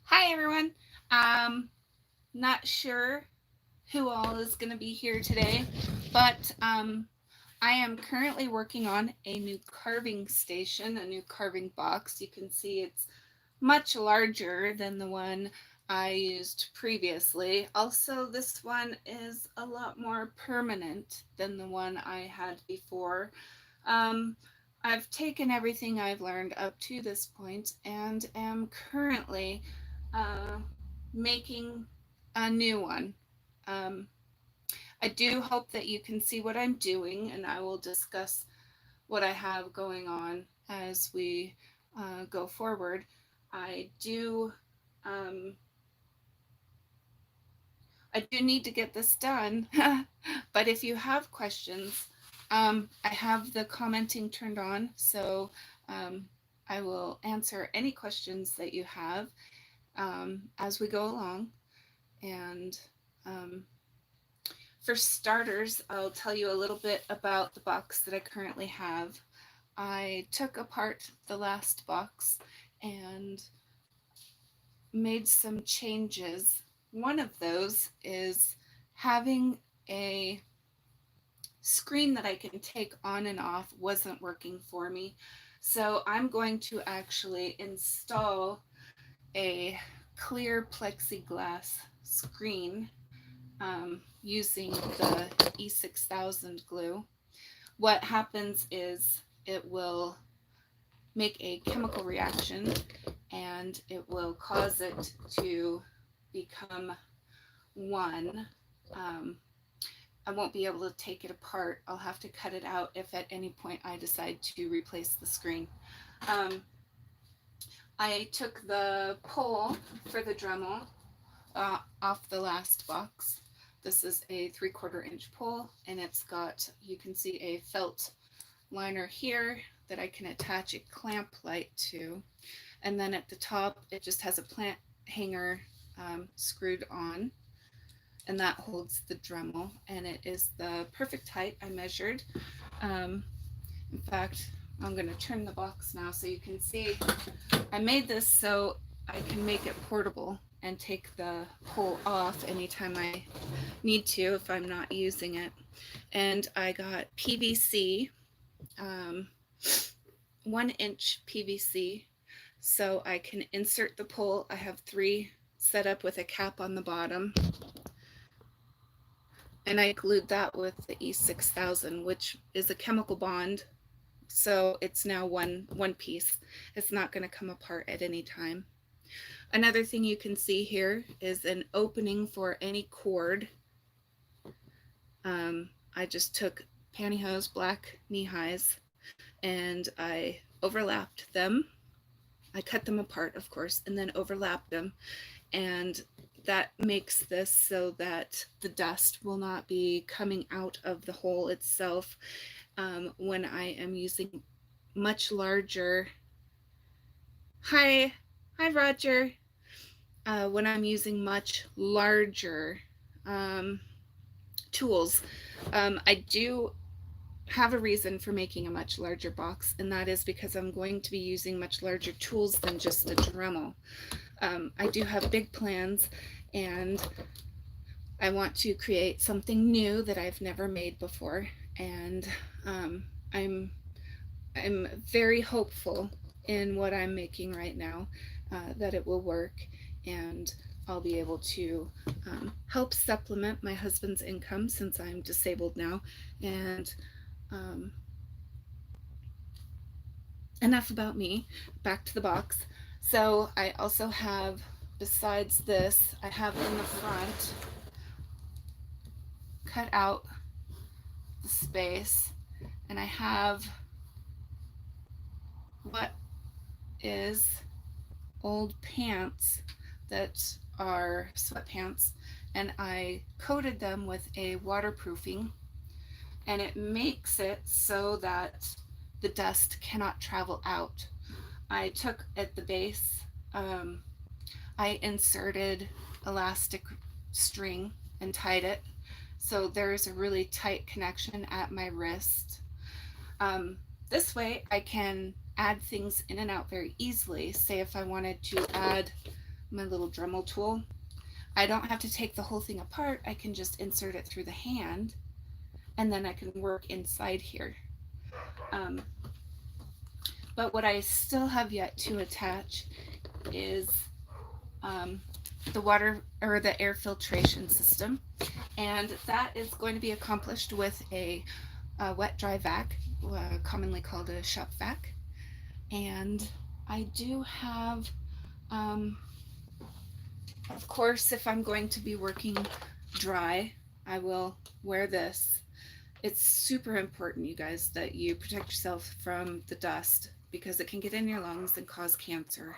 Hi everyone. Um, Not sure who all is going to be here today, but I am currently working on a new carving station, a new carving box. You can see it's much larger than the one I used previously. Also, this one is a lot more permanent than the one I had before. Um, I've taken everything I've learned up to this point and am currently uh, making a new one. Um, I do hope that you can see what I'm doing, and I will discuss what I have going on as we go forward. I do um, I do need to get this done, but if you have questions, I have the commenting turned on, so um, I will answer any questions that you have as we go along. And um, for starters, I'll tell you a little bit about the box that I currently have. I took apart the last box and made some changes. One of those is having a screen that I can take on and off wasn't working for me. So I'm going to actually install a clear plexiglass screen using the E6000 glue. What happens is it will make a chemical reaction and it will cause it to become one. Um, I won't be able to take it apart. I'll have to cut it out if at any point I decide to replace the screen. Um, I took the pole for the Dremel off the last box. This is a 3/4 inch pole and it's got, you can see a felt liner here that I can attach a clamp light to. And then at the top, it just has a plant hanger screwed on, and that holds the Dremel, and it is the perfect height I measured. In fact, I'm going to turn the box now so you can see. I made this so I can make it portable and take the pole off anytime I need to if I'm not using it. And I got PVC, um, 1-inch PVC, so I can insert the pole. I have 3 set up with a cap on the bottom. And I glued that with the E6000, which is a chemical bond. So it's now one piece. It's not going to come apart at any time. Another thing you can see here is an opening for any cord. I just took pantyhose, black knee-highs, and I overlapped them. I cut them apart, of course, and then overlapped them. And that makes this so that the dust will not be coming out of the hole itself when I am using much larger. Hi, Roger. When I'm using much larger tools, I do have a reason for making a much larger box, and that is because I'm going to be using much larger tools than just a Dremel. I do have big plans, and I want to create something new that I've never made before, and I'm very hopeful in what I'm making right now, that it will work and I'll be able to help supplement my husband's income since I'm disabled now. And enough about me, back to the box. So I also have, besides this, I have in the front cut out the space, and I have what is old pants that are sweatpants, and I coated them with a waterproofing, and it makes it so that the dust cannot travel out. I took at the base, I inserted elastic string and tied it, so there's a really tight connection at my wrist. This way I can add things in and out very easily. Say if I wanted to add my little Dremel tool. I don't have to take the whole thing apart. I can just insert it through the hand, and then I can work inside here. But what I still have yet to attach is the water or the air filtration system, and that is going to be accomplished with a wet dry vac, commonly called a shop vac. And I do have, of course, if I'm going to be working dry, I will wear this. It's super important, you guys, that you protect yourself from the dust because it can get in your lungs and cause cancer.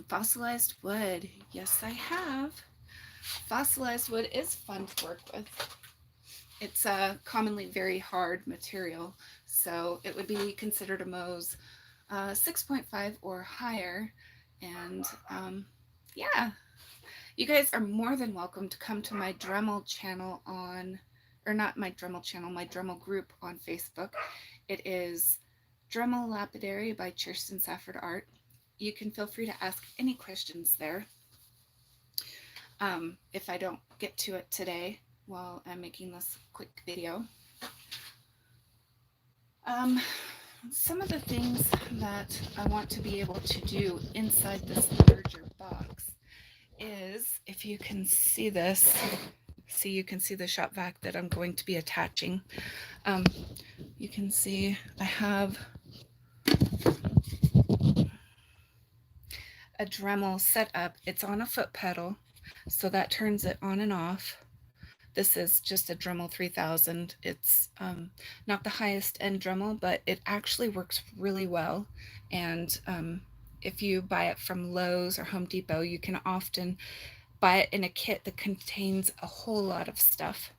Fossilized wood. Yes, I have. Fossilized wood is fun to work with. It's a commonly very hard material, so it would be considered a Mohs 6.5 or higher. And yeah, you guys are more than welcome to come to my Dremel channel on, or not my Dremel channel, my Dremel group on Facebook. It is Dremel Lapidary by Kirsten Safford Art. You can feel free to ask any questions there. If I don't get to it today while I'm making this quick video. Some of the things that I want to be able to do inside this larger box is, if you can see this, you can see the shop vac that I'm going to be attaching. You can see I have a Dremel set up. It's on a foot pedal, so that turns it on and off. This is just a Dremel 3000. It's not the highest end Dremel, but it actually works really well. And if you buy it from Lowe's or Home Depot, you can often buy it in a kit that contains a whole lot of stuff.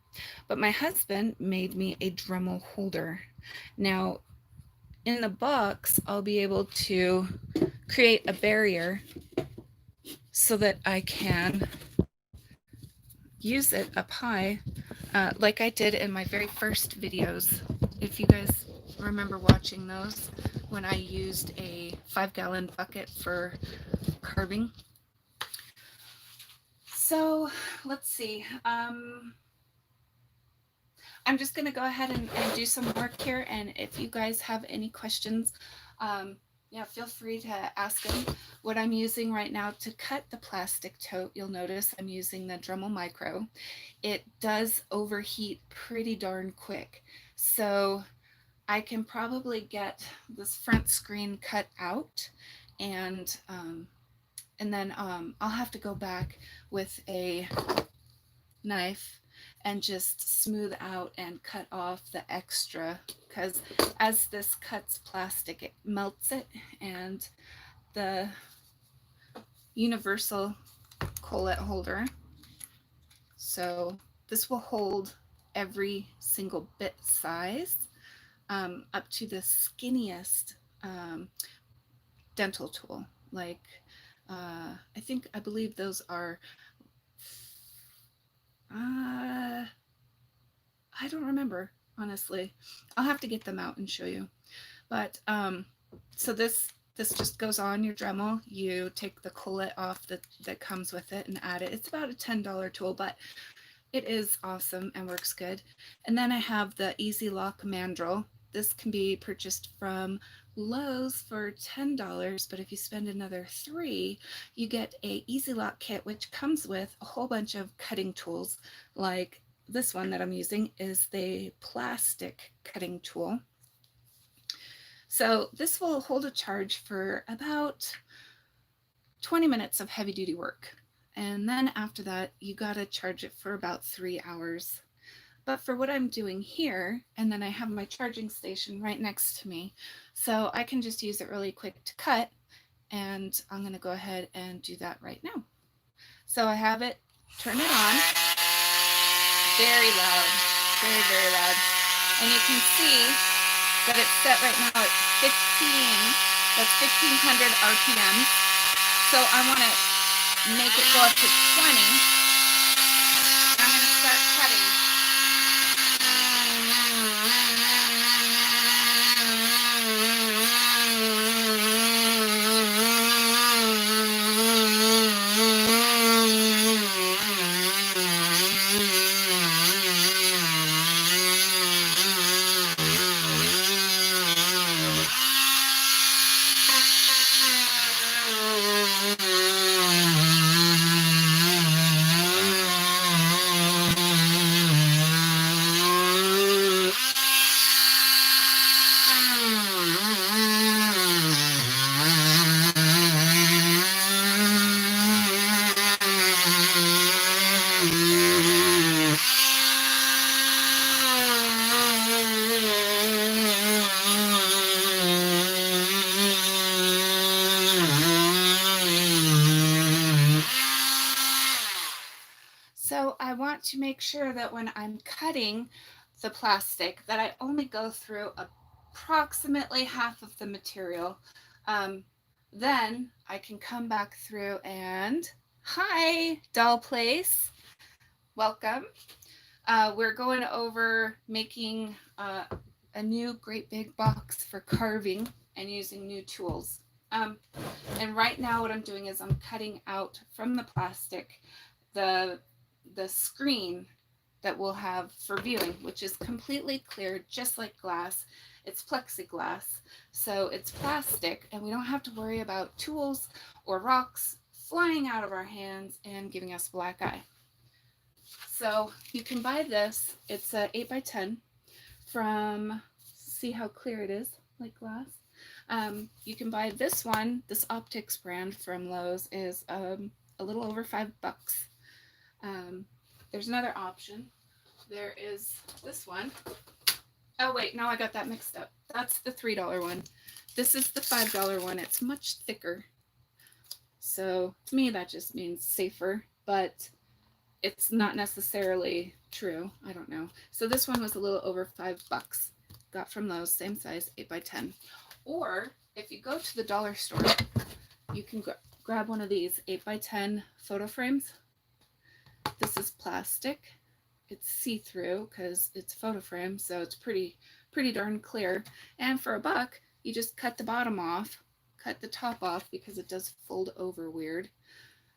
But my husband made me a Dremel holder. Now, in the box, I'll be able to create a barrier so that I can use it up high, like I did in my very first videos. If you guys remember watching those, when I used a 5-gallon bucket for carving. So let's see. I'm just going to go ahead and do some work here, and if you guys have any questions, yeah, feel free to ask them. What I'm using right now to cut the plastic tote, you'll notice I'm using the Dremel Micro. It does overheat pretty darn quick, so I can probably get this front screen cut out, and then I'll have to go back with a knife and just smooth out and cut off the extra, because as this cuts plastic, it melts it, and the universal collet holder, so this will hold every single bit size, up to the skinniest dental tool. Like I believe those are I don't remember, honestly. I'll have to get them out and show you. But so this just goes on your Dremel. You take the collet off that comes with it and add it. It's about a $10 tool, but it is awesome and works good. And then I have the Easy Lock Mandrel. This can be purchased from Lowe's for $10, but if you spend another $3, you get a Easy Lock kit, which comes with a whole bunch of cutting tools. Like this one that I'm using is the plastic cutting tool. So this will hold a charge for about 20 minutes of heavy duty work. And then after that, you gotta charge it for about 3 hours. But for what I'm doing here, and then I have my charging station right next to me, so I can just use it really quick to cut, and I'm gonna go ahead and do that right now. So I have it, turn it on, very loud, very, very loud. And you can see that it's set right now at 15, that's 1500 RPM. So I wanna make it go up to 20. I'm gonna start cutting. to make sure that when I'm cutting the plastic that I only go through approximately half of the material. Then I can come back through and, hi, Doll Place, welcome. We're going over making a new great big box for carving and using new tools. And right now what I'm doing is I'm cutting out from the plastic the screen that we'll have for viewing, which is completely clear, just like glass. It's plexiglass, so it's plastic, and we don't have to worry about tools or rocks flying out of our hands and giving us black eye. So you can buy this. It's a 8x10 from, see how clear it is, like glass. You can buy this one. This Optics brand from Lowe's is a little over $5. There's another option. There is this one. Oh wait, no, I got that mixed up. That's the $3 one. This is the $5 one. It's much thicker. So to me, that just means safer, but it's not necessarily true. I don't know. So this one was a little over $5. Got from Lowe's, same size, 8x10. Or if you go to the dollar store, you can grab one of these 8x10 photo frames. This is plastic. It's see-through because it's photo frame, so it's pretty darn clear. And for $1, you just cut the bottom off, cut the top off because it does fold over weird.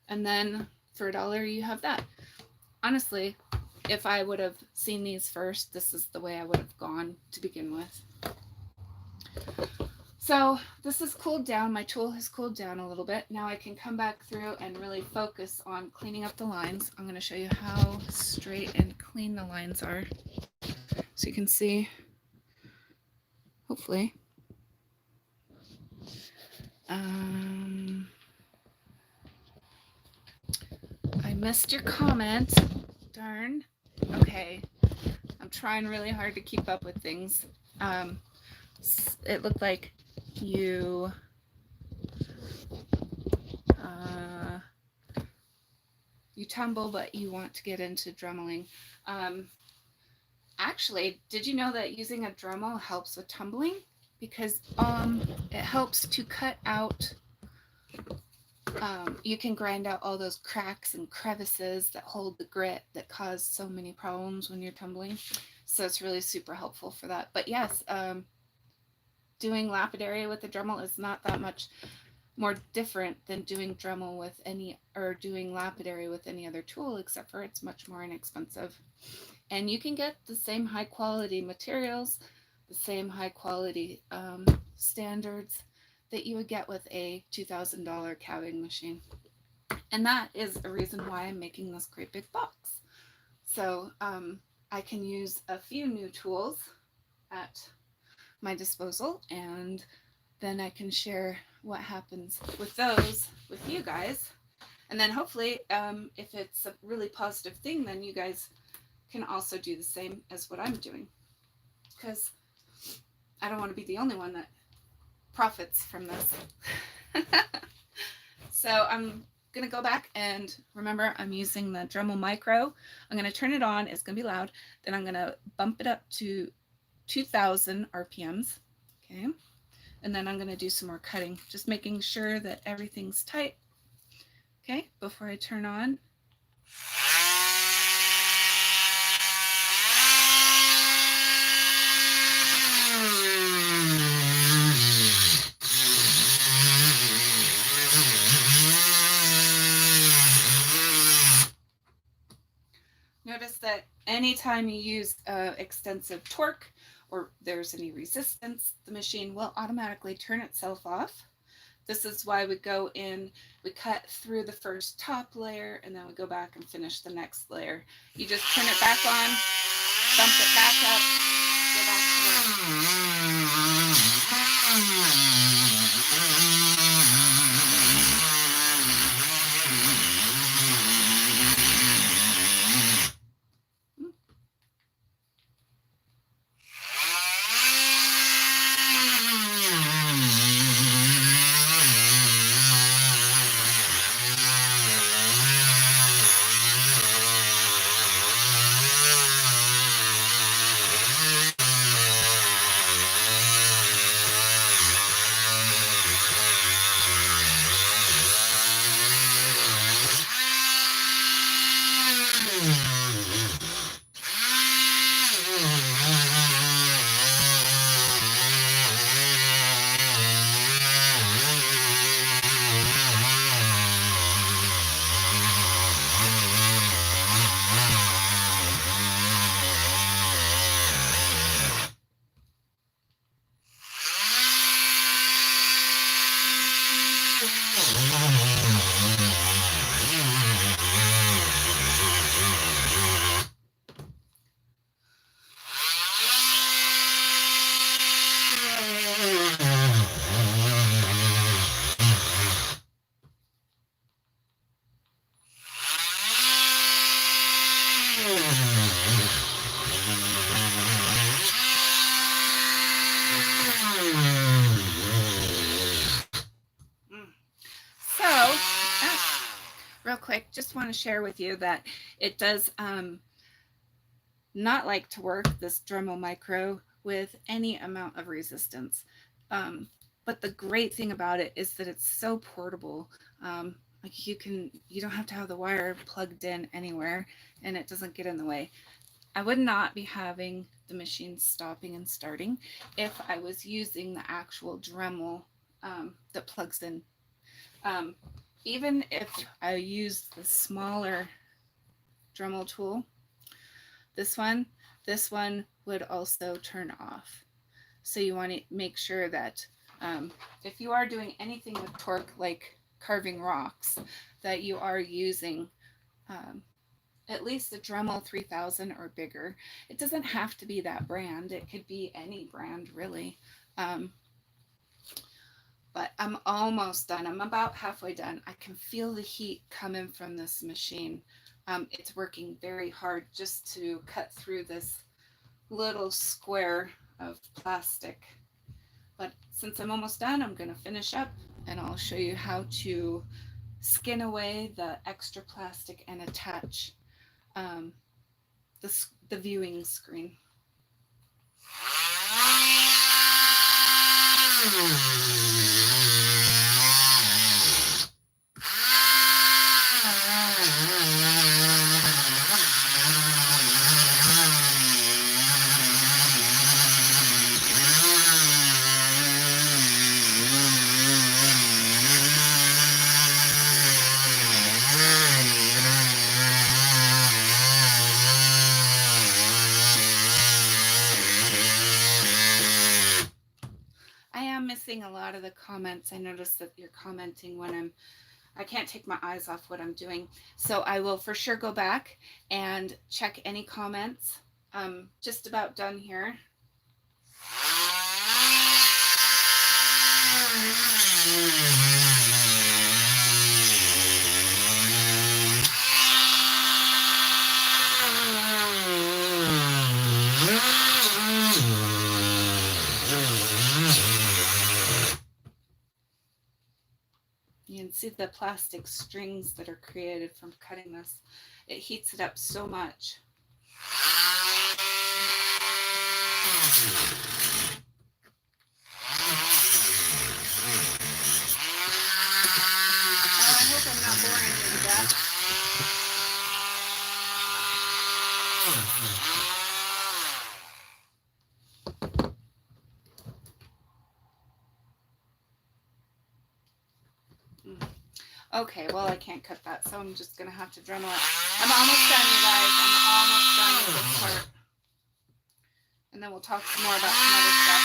And then for $1, you have that. Honestly, if I would have seen these first, this is the way I would have gone to begin with. So this has cooled down. My tool has cooled down a little bit. Now I can come back through and really focus on cleaning up the lines. I'm going to show you how straight and clean the lines are. So you can see, hopefully. I missed your comment. Darn. Okay. I'm trying really hard to keep up with things. It looked like you tumble, but you want to get into dremeling. Actually, did you know that using a Dremel helps with tumbling? Because it helps to cut out, you can grind out all those cracks and crevices that hold the grit that cause so many problems when you're tumbling. So it's really super helpful for that. But yes, doing lapidary with the Dremel is not that much more different than doing Dremel with doing lapidary with any other tool, except for it's much more inexpensive. And you can get the same high quality materials, the same high quality standards that you would get with a $2,000 cabbing machine. And that is a reason why I'm making this great big box. So I can use a few new tools at my disposal, and then I can share what happens with those with you guys. And then hopefully, if it's a really positive thing, then you guys can also do the same as what I'm doing, because I don't want to be the only one that profits from this. So I'm going to go back, and remember, I'm using the Dremel Micro. I'm going to turn it on. It's going to be loud. Then I'm going to bump it up to 2000 RPMs. Okay. And then I'm going to do some more cutting, just making sure that everything's tight. Okay, before I turn on. Notice that anytime you use extensive torque or there's any resistance, the machine will automatically turn itself off. This is why we go in, we cut through the first top layer, and then we go back and finish the next layer. You just turn it back on, bump it back up, go back to Real quick, just want to share with you that it does not like to work, this Dremel Micro, with any amount of resistance. But the great thing about it is that it's so portable. Like you don't have to have the wire plugged in anywhere, and it doesn't get in the way. I would not be having the machine stopping and starting if I was using the actual Dremel that plugs in. Even if I use the smaller Dremel tool, this one would also turn off. So you want to make sure that if you are doing anything with torque, like carving rocks, that you are using at least a Dremel 3000 or bigger. It doesn't have to be that brand. It could be any brand, really. But I'm almost done. I'm about halfway done. I can feel the heat coming from this machine. It's working very hard just to cut through this little square of plastic. But since I'm almost done, I'm going to finish up and I'll show you how to skin away the extra plastic and attach the viewing screen. A lot of the comments. I noticed that you're commenting when I can't take my eyes off what I'm doing. So I will for sure go back and check any comments. Just about done here. You can see the plastic strings that are created from cutting this. It heats it up so much. Oh, I hope I'm not boring you to death. Okay, well, I can't cut that, so I'm just going to have to Dremel it. I'm almost done, you guys. I'm almost done with this part. And then we'll talk some more about some other stuff.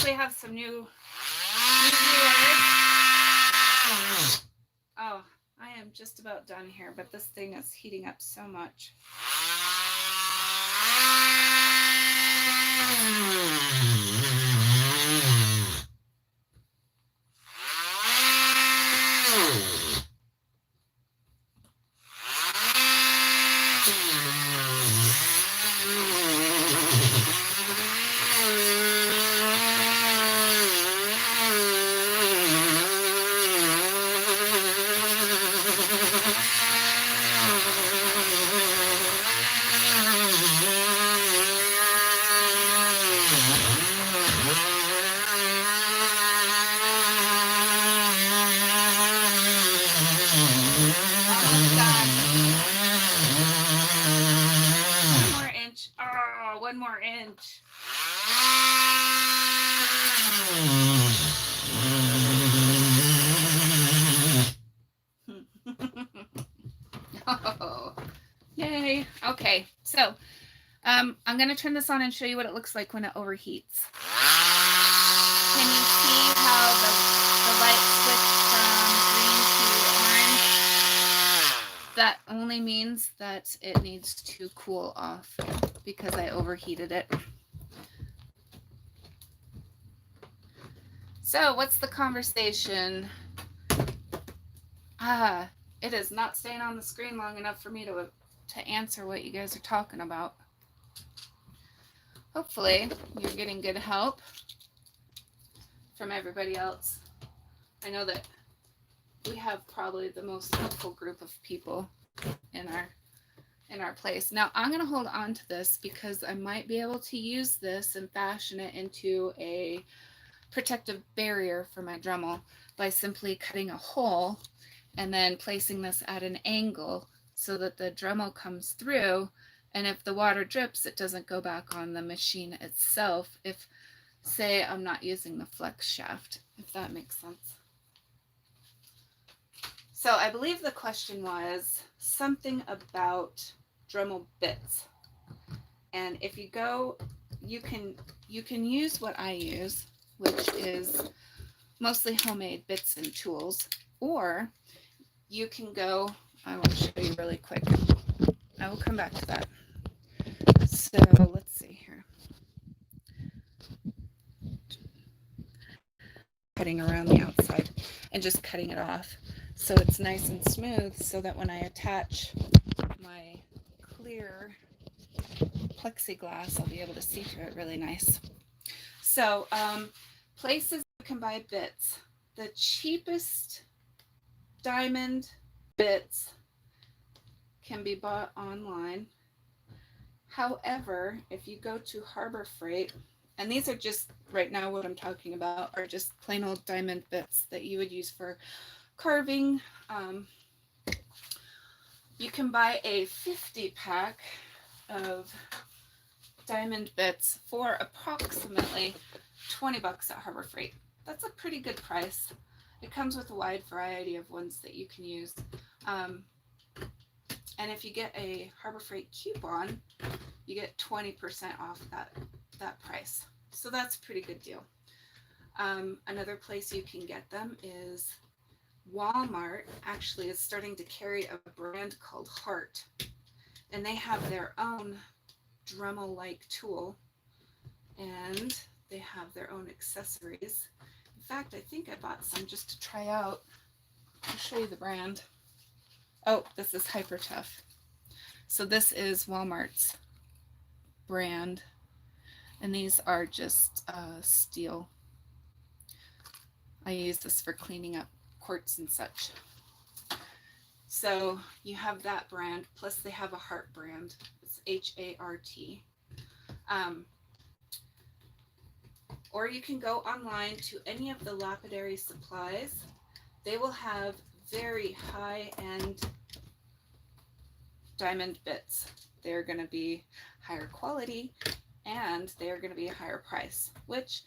We have some new viewers. Oh, I am just about done here, but this thing is heating up so much. Yay. Okay, so I'm going to turn this on and show you what it looks like when it overheats. Can you see how the light switched from green to orange? That only means that it needs to cool off because I overheated it. So what's the conversation? It is not staying on the screen long enough for me to answer what you guys are talking about. Hopefully you're getting good help from everybody else. I know that we have probably the most helpful group of people in our place. Now I'm going to hold on to this because I might be able to use this and fashion it into a protective barrier for my Dremel by simply cutting a hole and then placing this at an angle so that the Dremel comes through, and if the water drips, it doesn't go back on the machine itself if, say, I'm not using the flex shaft, if that makes sense. So I believe the question was something about Dremel Bits. And if you go, you can use what I use, which is mostly homemade bits and tools, or you can go, I will show you really quick. I will come back to that. So let's see here. Cutting around the outside and just cutting it off so it's nice and smooth so that when I attach my clear plexiglass, I'll be able to see through it really nice. So places you can buy bits. The cheapest diamond bits can be bought online. However, if you go to Harbor Freight, and these are just right now what I'm talking about are just plain old diamond bits that you would use for carving. You can buy a 50 pack of diamond bits for approximately 20 bucks at Harbor Freight. That's a pretty good price. It comes with a wide variety of ones that you can use. And if you get a Harbor Freight coupon, you get 20% off that price. So that's a pretty good deal. Another place you can get them is Walmart. Actually is starting to carry a brand called Heart, and they have their own Dremel-like tool, and they have their own accessories. In fact, I think I bought some just to try out. I'll show you the brand. Oh, this is Hyper Tough. So this is Walmart's brand, and these are just steel. I use this for cleaning up quartz and such. So you have that brand, plus they have a Heart brand. It's H-A-R-T. Or you can go online to any of the lapidary supplies. They will have very high-end diamond bits. They're going to be higher quality and they're going to be a higher price, which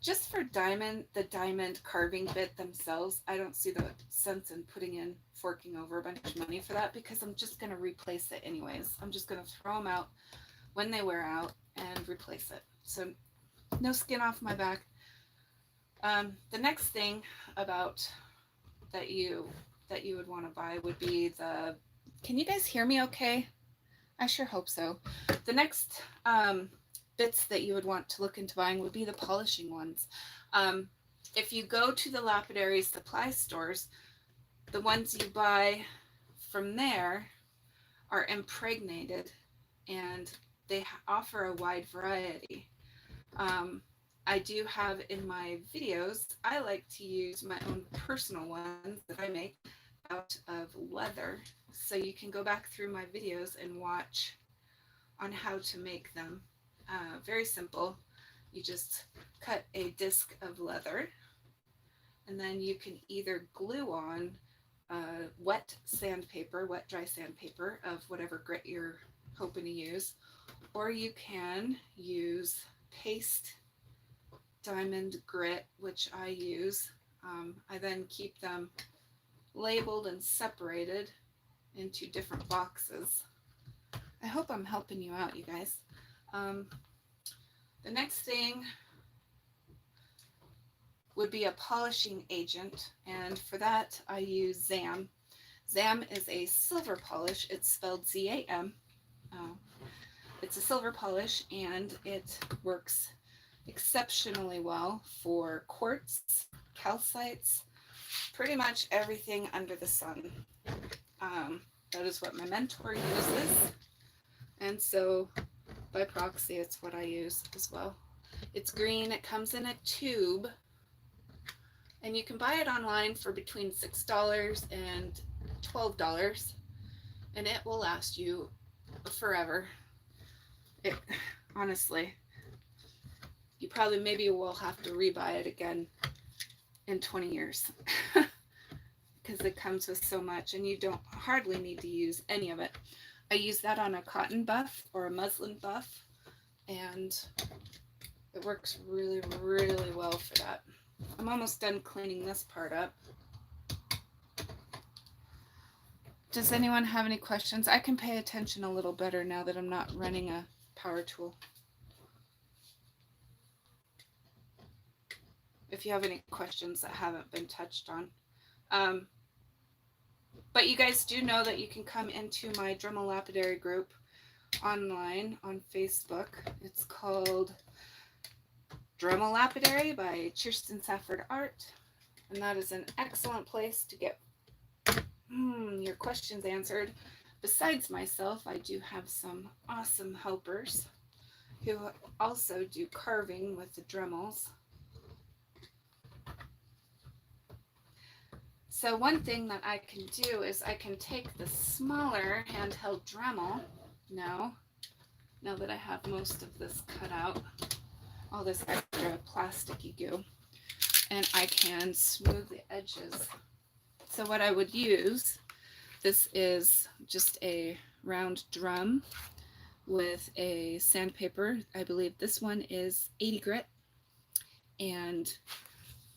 just for the diamond carving bit themselves, I don't see the sense in forking over a bunch of money for that, because I'm just going to replace it anyways. I'm just going to throw them out when they wear out and replace it. So no skin off my back. The next thing about that you would want to buy would be the, can you guys hear me okay? I sure hope so. The next bits that you would want to look into buying would be the polishing ones. If you go to the lapidary supply stores, the ones you buy from there are impregnated, and they offer a wide variety. I do have in my videos, I like to use my own personal ones that I make out of leather. So you can go back through my videos and watch on how to make them. Very simple. You just cut a disc of leather, and then you can either glue on wet dry sandpaper of whatever grit you're hoping to use, or you can use paste diamond grit, which I use. I then keep them labeled and separated into different boxes. I hope I'm helping you out, you guys. The next thing would be a polishing agent, and for that I use ZAM. ZAM is a silver polish. It's spelled Z-A-M. It's a silver polish, and it works exceptionally well for quartz, calcites, pretty much everything under the sun. That is what my mentor uses, and so by proxy it's what I use as well. It's green. It comes in a tube, and you can buy it online for between $6 and $12, and it will last you forever. It honestly, you probably maybe will have to rebuy it again in 20 years because it comes with so much, and you don't hardly need to use any of it. I use that on a cotton buff or a muslin buff, and it works really, really well for that. I'm almost done cleaning this part up. Does anyone have any questions? I can pay attention a little better now that I'm not running a power tool. If you have any questions that haven't been touched on. But you guys do know that you can come into my Dremel Lapidary group online on Facebook. It's called Dremel Lapidary by Kirsten Safford Art, and that is an excellent place to get your questions answered. Besides myself, I do have some awesome helpers who also do carving with the Dremels. So one thing that I can do is I can take the smaller handheld Dremel now that I have most of this cut out, all this extra plasticky goo, and I can smooth the edges. So what I would use, this is just a round drum with a sandpaper. I believe this one is 80 grit. And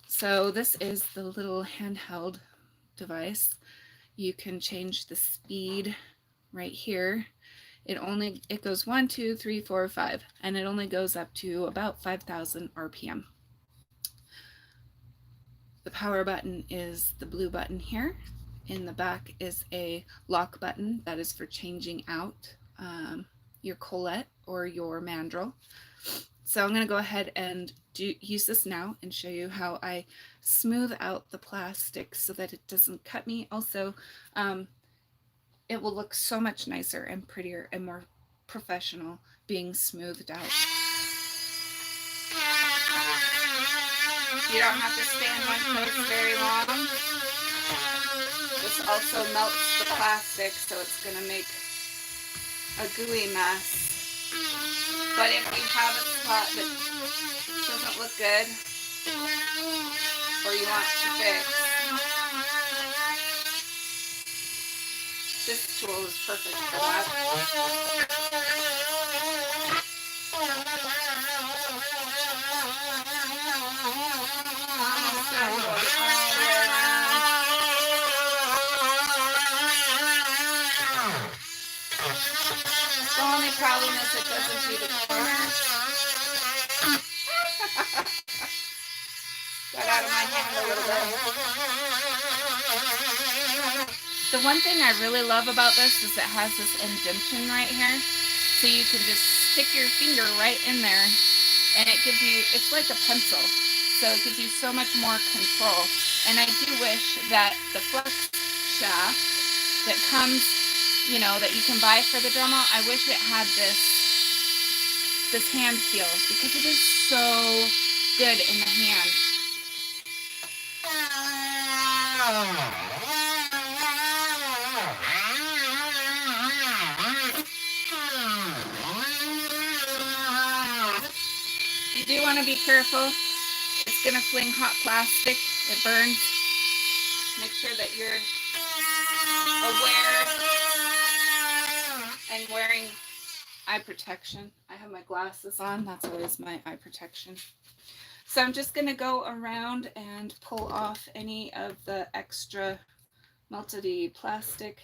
so this is the little handheld device. You can change the speed right here. It goes 1, 2, 3, 4, 5, and it only goes up to about 5,000 RPM. The power button is the blue button here. In the back is a lock button that is for changing out your collet or your mandrel. So I'm going to go ahead and use this now and show you how I smooth out the plastic so that it doesn't cut me. Also, it will look so much nicer and prettier and more professional being smoothed out. You don't have to stay in one place very long. This also melts the plastic, so it's going to make a gooey mess. But if you have a spot that doesn't look good, or you want to fix, this tool is perfect for that. The only problem is it doesn't do the corner. Got out of my hand a little bit. The one thing I really love about this is it has this indentation right here. So you can just stick your finger right in there, and it gives you, it's like a pencil. So it gives you so much more control. And I do wish that the flex shaft that comes, you know, that you can buy for the Dremel, I wish it had this hand feel, because it is so good in the hand. You do want to be careful. It's going to fling hot plastic. It burns. Make sure that you're aware and wearing eye protection. I have my glasses on. That's always my eye protection. So I'm just going to go around and pull off any of the extra melted plastic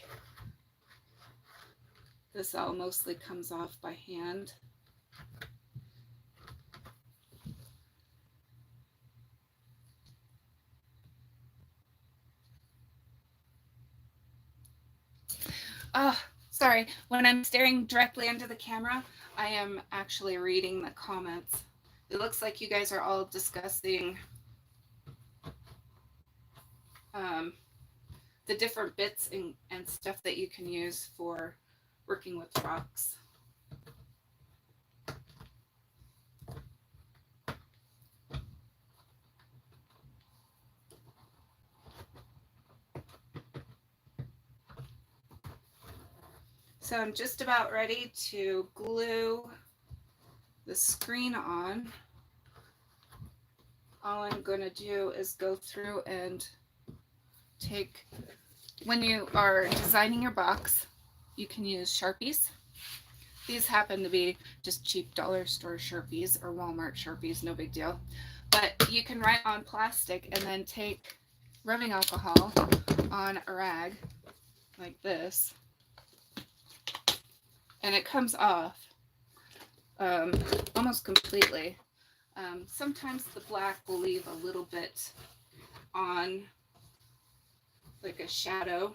This all mostly comes off by hand. Oh, sorry. When I'm staring directly into the camera, I am actually reading the comments. It looks like you guys are all discussing the different bits and stuff that you can use for working with rocks. So I'm just about ready to glue the screen on. All I'm going to do is go through and take, when you are designing your box, you can use Sharpies. These happen to be just cheap dollar store Sharpies or Walmart Sharpies, no big deal. But you can write on plastic and then take rubbing alcohol on a rag like this, and it comes off almost completely. Sometimes the black will leave a little bit on, like a shadow.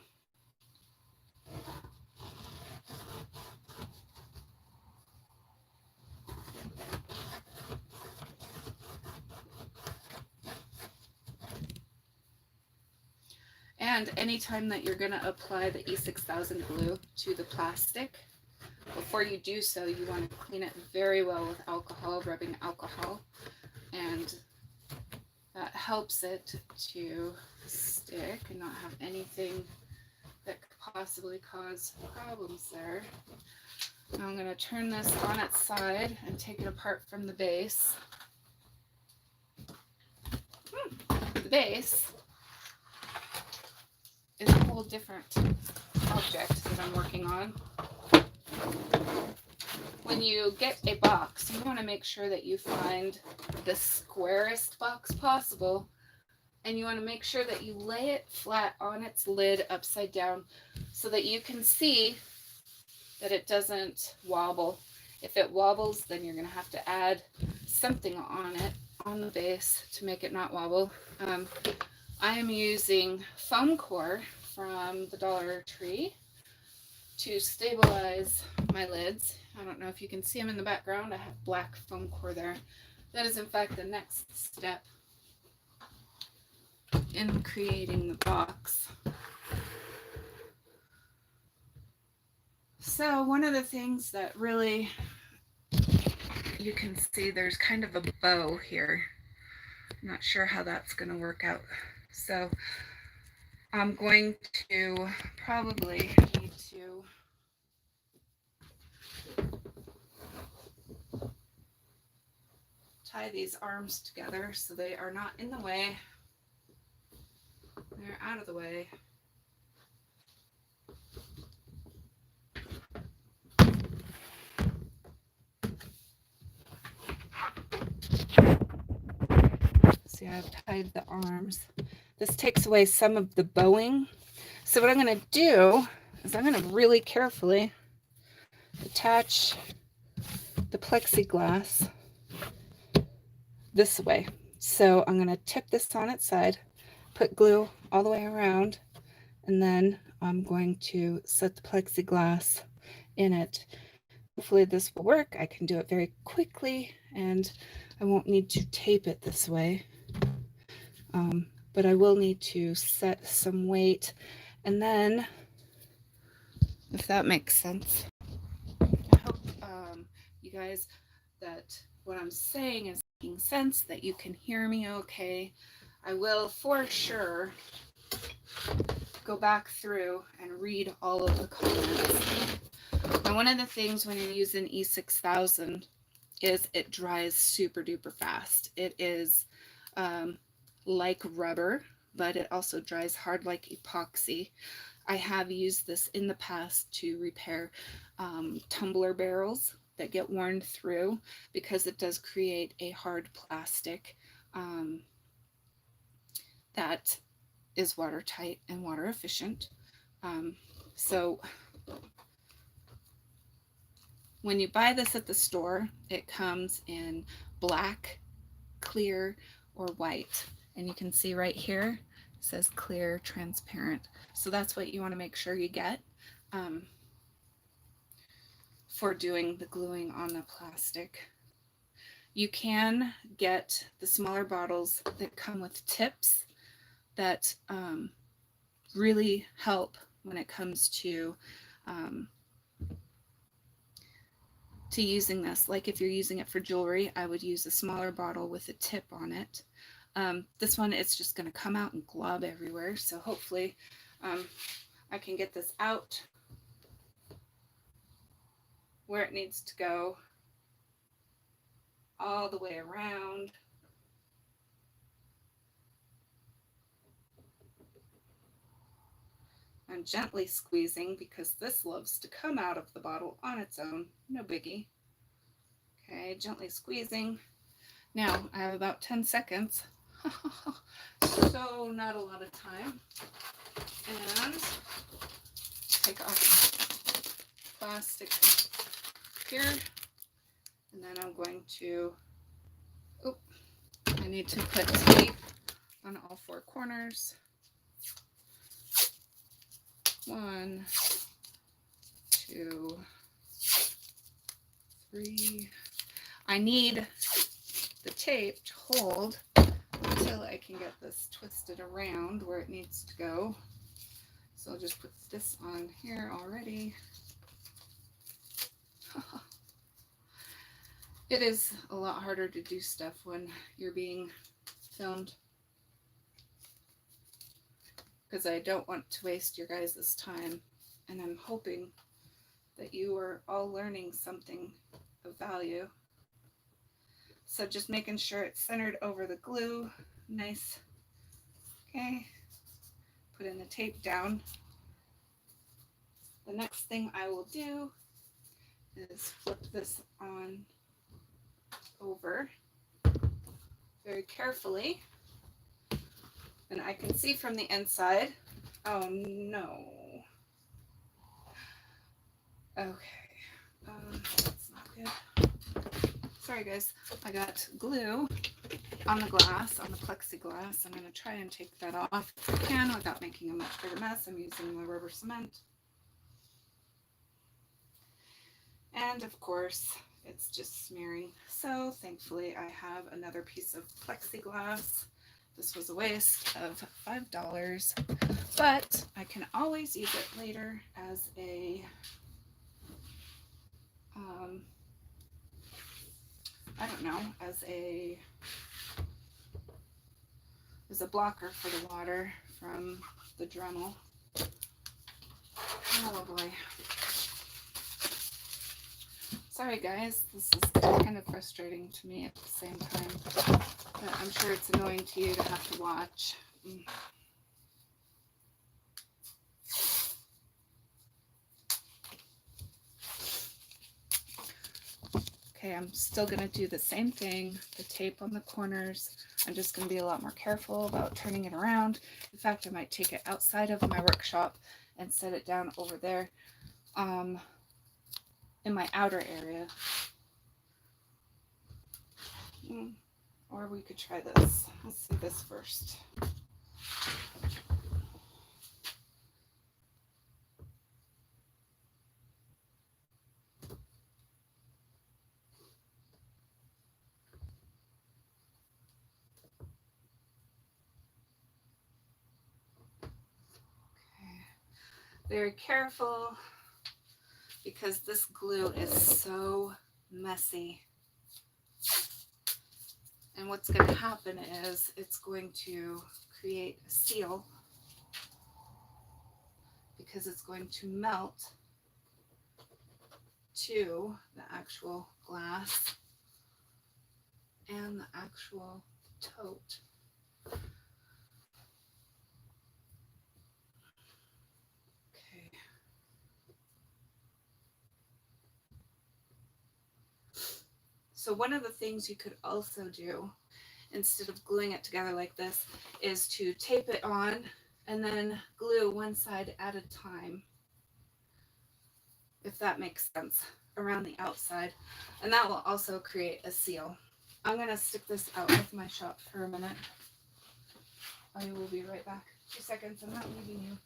And anytime that you're going to apply the E6000 glue to the plastic, before you do so, you want to clean it very well with alcohol, rubbing alcohol, and that helps it to stick and not have anything that could possibly cause problems there. Now I'm going to turn this on its side and take it apart from the base. The base is a whole different object that I'm working on. When you get a box, you want to make sure that you find the squarest box possible, and you want to make sure that you lay it flat on its lid upside down so that you can see that it doesn't wobble. If it wobbles, then you're going to have to add something on it, on the base, to make it not wobble. I am using foam core from the Dollar Tree to stabilize my lids. I don't know if you can see them in the background. I have black foam core there. That is in fact the next step in creating the box. So one of the things that really, you can see there's kind of a bow here. I'm not sure how that's going to work out. So I'm going to probably need to tie these arms together so they are not in the way. They're out of the way. See, I've tied the arms. This takes away some of the bowing. So what I'm going to do is I'm going to really carefully attach the plexiglass this way. So I'm going to tip this on its side, put glue all the way around, and then I'm going to set the plexiglass in it. Hopefully this will work. I can do it very quickly and I won't need to tape it this way. But I will need to set some weight, and then, if that makes sense, I hope you guys, that what I'm saying is making sense, that you can hear me okay. I will for sure go back through and read all of the comments. Now, one of the things when you're using E6000 is it dries super duper fast. It is like rubber, but it also dries hard like epoxy. I have used this in the past to repair tumbler barrels that get worn through, because it does create a hard plastic that is watertight and water efficient. So When you buy this at the store, it comes in black, clear, or white. And you can see right here, it says clear, transparent. So that's what you want to make sure you get um, for doing the gluing on the plastic. You can get the smaller bottles that come with tips that really help when it comes to using this. Like if you're using it for jewelry, I would use a smaller bottle with a tip on it. This one, it's just going to come out and glob everywhere. So hopefully I can get this out where it needs to go, all the way around. I'm gently squeezing because this loves to come out of the bottle on its own. No biggie. Okay, gently squeezing. Now I have about 10 seconds. So not a lot of time. And take off plastic here. And then I'm going to, I need to put tape on all four corners. 1, 2, 3. I need the tape to hold until I can get this twisted around where it needs to go. So I'll just put this on here already. It is a lot harder to do stuff when you're being filmed, because I don't want to waste your guys' time, and I'm hoping that you are all learning something of value. So just making sure it's centered over the glue, nice. Okay, putting the tape down. The next thing I will do is flip this on over very carefully, and I can see from the inside. Oh no. Okay, that's not good. Sorry guys, I got glue on the glass, on the plexiglass. I'm going to try and take that off if I can without making a much bigger mess. I'm using my rubber cement. And of course, it's just smearing. So thankfully I have another piece of plexiglass. This was a waste of $5, but I can always use it later as a I don't know, as a blocker for the water from the Dremel. Oh boy. Sorry guys, this is kind of frustrating to me at the same time, but I'm sure it's annoying to you to have to watch. Okay, I'm still going to do the same thing, the tape on the corners. I'm just going to be a lot more careful about turning it around. In fact, I might take it outside of my workshop and set it down over there in my outer area. Or we could try this. Let's see this first. Very careful, because this glue is so messy. And what's going to happen is it's going to create a seal, because it's going to melt to the actual glass and the actual tote. So one of the things you could also do, instead of gluing it together like this, is to tape it on and then glue one side at a time, if that makes sense. around the outside, and that will also create a seal. I'm going to stick this out with my shop for a minute. I will be right back. 2 seconds, I'm not leaving you.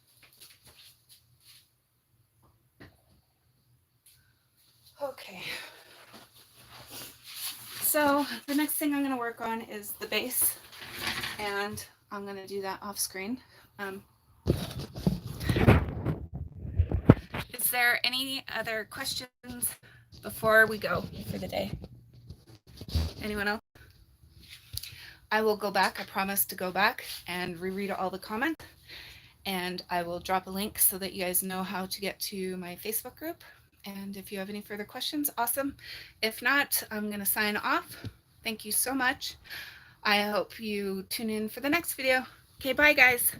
Okay. So the next thing I'm going to work on is the base, and I'm going to do that off screen. Is there any other questions before we go for the day? Anyone else? I will go back. I promise to go back and reread all the comments, and I will drop a link so that you guys know how to get to my Facebook group. And if you have any further questions, awesome. If not, I'm going to sign off. Thank you so much. I hope you tune in for the next video. Okay, bye guys.